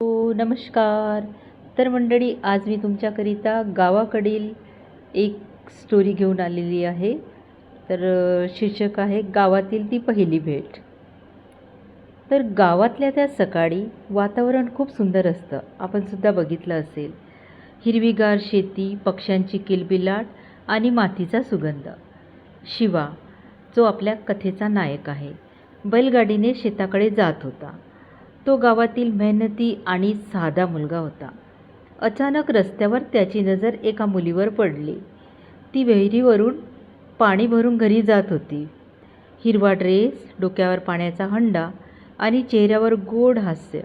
नमस्कार. तर मंडळी, आज मी तुमच्याकरिता गावाकडील एक स्टोरी घेऊन आलेली आहे. तर शीर्षक आहे गावातील ती पहिली भेट. तर गावातल्या त्या सकाळी वातावरण खूप सुंदर असतं. आपण सुद्धा बघितलं असेल. हिरवीगार शेती, पक्ष्यांची किलबिलाट आणि मातीचा सुगंध. शिवा, जो आपल्या कथेचा नायक आहे, बैलगाडीने शेताकडे जात होता. तो गावातील मेहनती आणि साधा मुलगा होता. अचानक रस्त्यावर त्याची नजर एका मुलीवर पडली. ती विहिरीवरून पाणी भरून घरी जात होती. हिरवा ड्रेस, डोक्यावर पाण्याचा हंडा आणि चेहऱ्यावर गोड हास्य.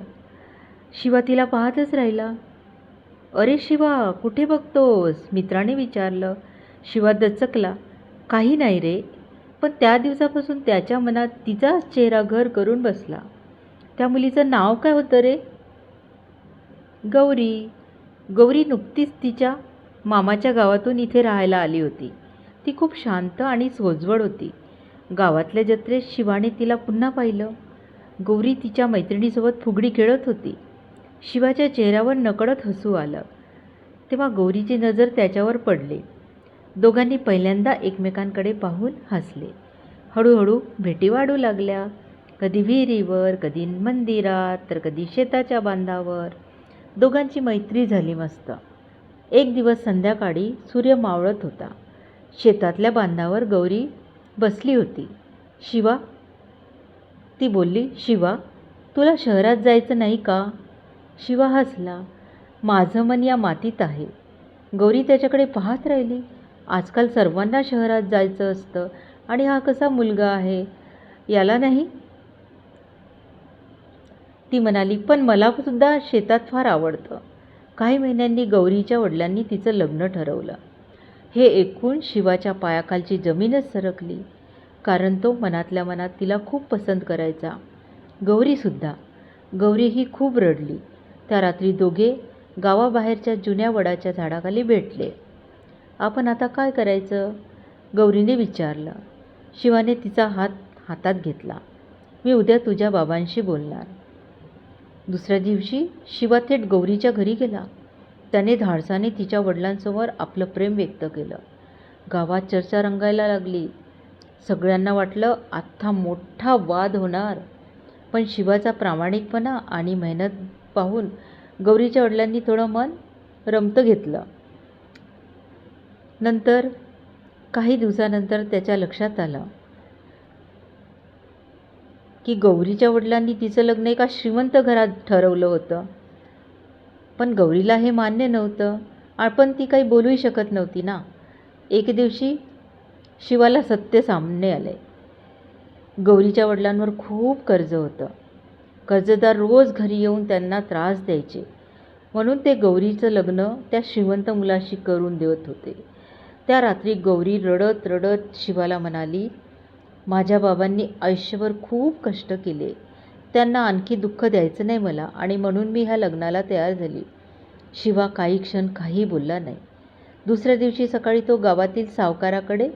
शिवा तिला पाहतच राहिला. "अरे शिवा, कुठे बघतोस?" मित्राने विचारलं. शिवा दचकला. "काही नाही रे." पण त्या दिवसापासून त्याच्या मनात तिचाच चेहरा घर करून बसला. त्या मुलीचं नाव काय होतं रे? गौरी. गौरी नुकतीच तिच्या मामाच्या गावातून इथे राहायला आली होती. ती खूप शांत आणि सोज्वळ होती. गावातल्या जत्रेत शिवाने तिला पुन्हा पाहिलं. गौरी तिच्या मैत्रिणीसोबत फुगडी खेळत होती. शिवाच्या चेहऱ्यावर नकळत हसू आलं. तेव्हा गौरीची नजर त्याच्यावर पडली. दोघांनी पहिल्यांदा एकमेकांकडे पाहून हसले. हळूहळू भेटी वाढू लागल्या. कधी विहिरीवर, कधी मंदिरात, तर कधी शेताच्या बांधावर. दोघांची मैत्री झाली मस्त. एक दिवस संध्याकाळी सूर्य मावळत होता. शेतातल्या बांधावर गौरी बसली होती. "शिवा," ती बोलली, "शिवा, तुला शहरात जायचं नाही का?" शिवा हसला. "माझं मन या मातीत आहे." गौरी त्याच्याकडे पाहत राहिली. आजकाल सर्वांना शहरात जायचं असतं आणि हा कसा मुलगा आहे, याला नाही? ती म्हणाली, "पण मला सुद्धा शेतात फार आवडतं." काही महिन्यांनी गौरीच्या वडिलांनी तिचं लग्न ठरवलं. हे ऐकून शिवाच्या पायाखालची जमीनच सरकली. कारण तो मनातल्या मनात तिला खूप पसंत करायचा. गौरीसुद्धा. गौरी ही खूप रडली. त्या रात्री दोघे गावाबाहेरच्या जुन्या वडाच्या झाडाखाली भेटले. "आपण आता काय करायचं?" गौरीने विचारलं. शिवाने तिचा हात हातात घेतला. "मी उद्या तुझ्या बाबांशी बोलणार." दुसऱ्या दिवशी शिवा थेट गौरीच्या घरी गेला. त्याने धाडसाने तिच्या वडिलांसमोर आपलं प्रेम व्यक्त केलं. गावात चर्चा रंगायला लागली. सगळ्यांना वाटलं आता मोठा वाद होणार. पण शिवाचा प्रामाणिकपणा आणि मेहनत पाहून गौरीच्या वडिलांनी थोडं मन रमतं घेतलं. नंतर काही दिवसानंतर त्याच्या लक्षात आलं की गौरीच्या वडिलांनी तिचं लग्न एका श्रीमंत घरात ठरवलं होतं. पण गौरीला हे मान्य नव्हतं. पण ती काही बोलूही शकत नव्हती ना. एक दिवशी शिवाला सत्य सामने आले. गौरीच्या वडिलांवर खूप कर्ज होतं. कर्जदार रोज घरी येऊन त्यांना त्रास द्यायचे. म्हणून ते गौरीचं लग्न त्या श्रीमंत मुलाशी करून देत होते. त्या रात्री गौरी रडत रडत शिवाला म्हणाली, "माझ्या बाबांनी आयुष्यभर खूप कष्ट केले. त्यांना आणखी दुःख द्यायचं नाही मला आणि म्हणून मी ह्या लग्नाला तयार झाली." शिवा काही क्षण काही बोलला नाही. दुसऱ्या दिवशी सकाळी तो गावातील सावकाराकडे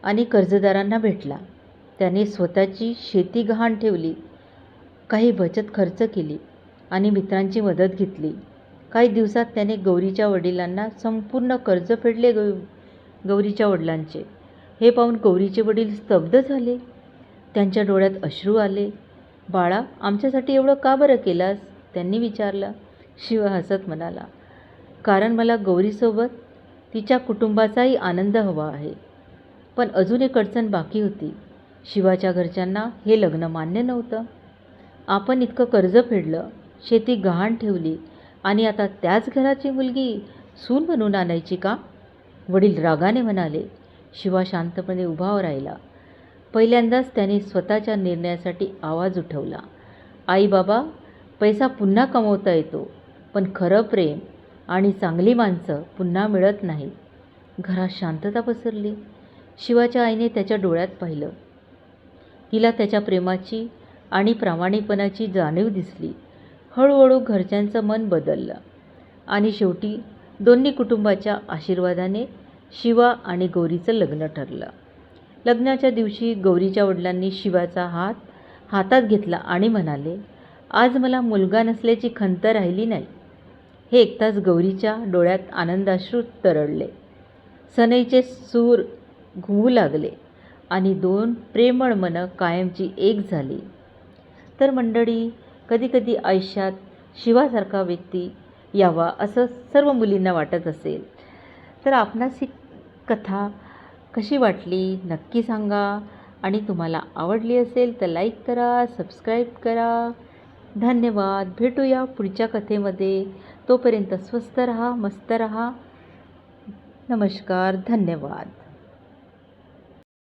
आणि कर्जदारांना भेटला. त्याने स्वतःची शेती गहाण ठेवली, काही बचत खर्च केली आणि मित्रांची मदत घेतली. काही दिवसात त्याने गौरीच्या वडिलांना संपूर्ण कर्ज फेडले. गौरीच्या वडिलांचे हे पाहून गौरीचे वडील स्तब्ध झाले. त्यांच्या डोळ्यात अश्रू आले. "बाळा, आमच्यासाठी एवढं का बरं केलास?" त्यांनी विचारलं. शिवा हसत म्हणाला, "कारण मला गौरीसोबत तिच्या कुटुंबाचाही आनंद हवा आहे." पण अजून एक अडचण बाकी होती. शिवाच्या घरच्यांना हे लग्न मान्य नव्हतं. आपण इतकं कर्ज फेडलं, शेती गहाण ठेवली आणि आता त्याच घराची मुलगी सून म्हणून आणायची का? वडील रागाने म्हणाले. शिवा शांतपणे उभा राहिला. पहिल्यांदाच त्याने स्वतःच्या निर्णयासाठी आवाज उठवला. "आई बाबा, पैसा पुन्हा कमवता येतो, पण खरं प्रेम आणि चांगली माणसं पुन्हा मिळत नाहीत." घरात शांतता पसरली. शिवाच्या आईने त्याच्या डोळ्यात पाहिलं. तिला त्याच्या प्रेमाची आणि प्रामाणिकपणाची जाणीव दिसली. हळूहळू घरच्यांचं मन बदललं आणि शेवटी दोन्ही कुटुंबाच्या आशीर्वादाने शिवा आणि गौरीचं लग्न ठरलं. लग्नाच्या दिवशी गौरीच्या वडिलांनी शिवाचा हात हातात घेतला आणि म्हणाले, आज मला मुलगा नसल्याची खंत राहिली नाही. हे ऐकताच गौरीच्या डोळ्यात आनंदाश्रू तरळले. सनईचे सूर घुमू लागले आणि दोन प्रेमळ मनं कायमची एक झाली. तर मंडळी, कधीकधी आयुष्यात शिवासारखा व्यक्ती यावा असं सर्व मुलींना वाटत असेल. तर आपणास ही कथा कशी वाटली नक्की सांगा. आणि तुम्हाला आवडली असेल तर लाईक करा, सबस्क्राईब करा. धन्यवाद. भेटूया पुढच्या कथेमध्ये. तोपर्यंत स्वस्थ रहा, मस्त रहा. नमस्कार. धन्यवाद.